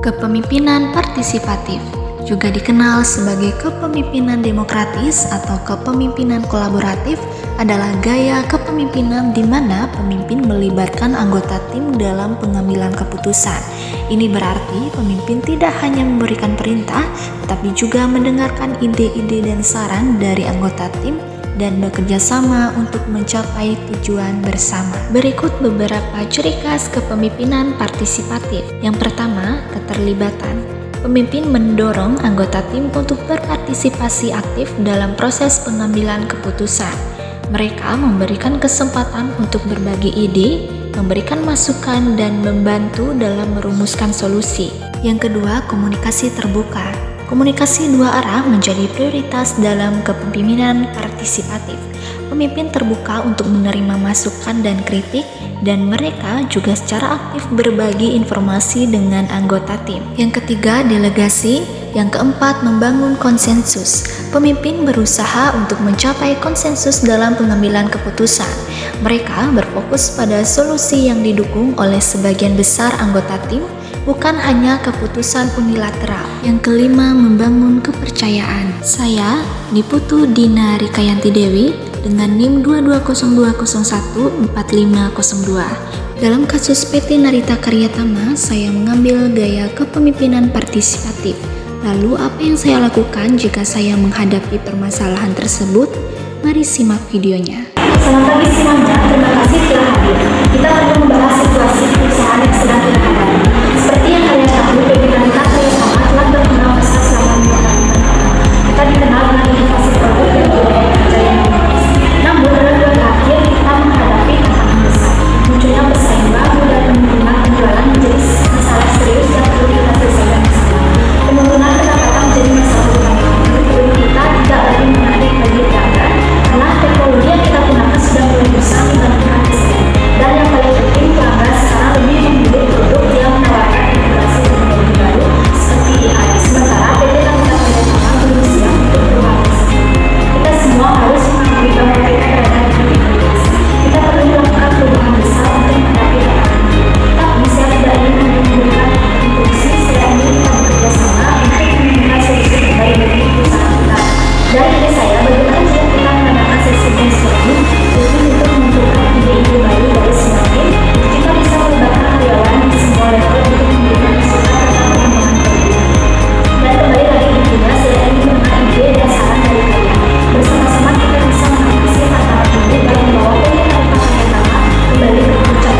Kepemimpinan partisipatif juga dikenal sebagai kepemimpinan demokratis atau kepemimpinan kolaboratif adalah gaya kepemimpinan di mana pemimpin melibatkan anggota tim dalam pengambilan keputusan. Ini berarti pemimpin tidak hanya memberikan perintah, tetapi juga mendengarkan ide-ide dan saran dari anggota tim dan bekerja sama untuk mencapai tujuan bersama. Berikut beberapa ciri khas kepemimpinan partisipatif. Yang pertama, keterlibatan. Pemimpin mendorong anggota tim untuk berpartisipasi aktif dalam proses pengambilan keputusan. Mereka memberikan kesempatan untuk berbagi ide, memberikan masukan, dan membantu dalam merumuskan solusi. Yang kedua, komunikasi terbuka. Komunikasi dua arah menjadi prioritas dalam kepemimpinan partisipatif. Pemimpin terbuka untuk menerima masukan dan kritik, dan mereka juga secara aktif berbagi informasi dengan anggota tim. Yang ketiga, delegasi. Yang keempat, membangun konsensus. Pemimpin berusaha untuk mencapai konsensus dalam pengambilan keputusan. Mereka berfokus pada solusi yang didukung oleh sebagian besar anggota tim, bukan hanya keputusan unilateral. Yang kelima, membangun kepercayaan. Saya, Niputu Dina Rikayanti Dewi, dengan NIM 2202014502. Dalam kasus PT Narita Karyatama, saya mengambil gaya kepemimpinan partisipatif. Lalu apa yang saya lakukan jika saya menghadapi permasalahan tersebut? Mari simak videonya. Selamat pagi semuanya, terima kasih telah hadir. Kita akan membahas situasi perusahaan yang sedang kita hadapi. Seperti yang kalian tahu, PT Narita Karyatama telah berkembang pesat selama 5 tahun pertama. Kita dikenal dengan inovasi produk dan budaya kerja yang dinamis. Namun, dalam 2 tahun terakhir kita menghadapi tantangan besar. Munculnya pesaing baru dan penurunan penjualan menjadi masalah serius yang perlu kita selesaikan bersama. Penurunan pendapatan menjadi masalah utama. Ekonomi kita tidak lagi menarik bagi pelanggan karena teknologi yang kita gunakan sudah mulai bisa menggantikan desain. Dan yang paling penting, pelanggan sekarang lebih memilih produk yang menawarkan integrasi teknologi baru seperti AI. Sementara PT Narita Karyatama belum siap untuk berubah. Kita semua harus mengakui bahwa kita berada di titik kritis. Kita perlu melakukan perubahan besar untuk menghadapi tantangan ini. Tapi saya tidak ingin memberikan instruksi, saya ingin kita bekerja sama untuk menemukan solusi terbaik bagi perusahaan kita. Dari ide saya, bagaimana jika kita mengadakan sesi brainstorming untuk menentukan ide-ide baru dari semua tim. Kita bisa melibatkan karyawan di semua level untuk memberikan masukan tentang pengembangan produk. Dan kembali lagi intinya, saya ingin mendengar ide dan saran dari kalian. Bersama-sama kita bisa mengatasi tantangan ini dan membawa PT Narita Karyatama kembali berpuncak.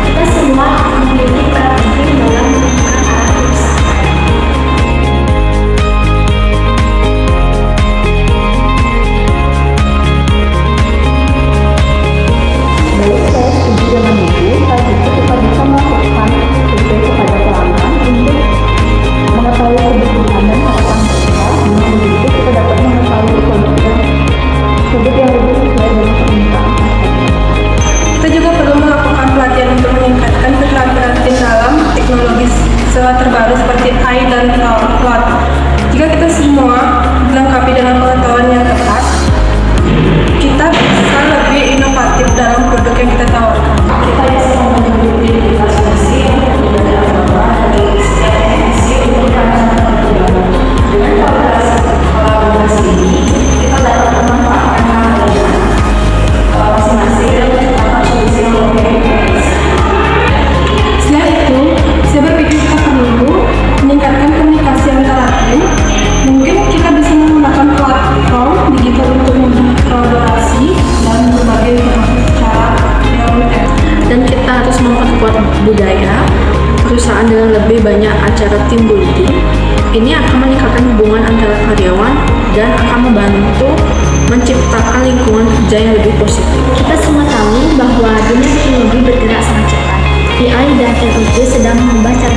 Kita semua akan memiliki peran penting dalam menentukan arah perusahaan. Baik, saya setuju dengan itu. Saat itu kita bisa melakukan survei kepada pelanggan untuk mengetahui kebutuhan dan harapan mereka. Dengan begitu kita dapat mengetahui produk yang lebih sesuai dengan permintaan. Kita juga perlu melakukan pelatihan untuk meningkatkan keterampilan tim dalam teknologi terbaru seperti AI dan cloud. Jika kita semua dilengkapi dengan pengetahuan yang tepat, kita bisa lebih inovatif dalam produk yang kita tawarkan. Kita bisa memiliki identifikasi untuk dari anggota dari setiap divisi untuk rancangan perkembangan. Dengan kolaborasi ini, kita dapat memanfaatkan keahlian masing-masing dan menciptakan solusi yang lebih baik. Selain itu, saya berpikir kita perlu meningkatkan komunikasi antara tim. Mungkin kita bisa menggunakan platform digital untuk kolaborasi dan berbagi informasi secara real time. Dan kita harus memperkuat budaya perusahaan dengan lebih banyak acara team building. Ini akan meningkatkan hubungan antara karyawan dan akan membantu menciptakan lingkungan kerja yang lebih positif. Kita semua tahu bahwa dunia teknologi bergerak sangat cepat. AI dan teknologi sedang mengubah cara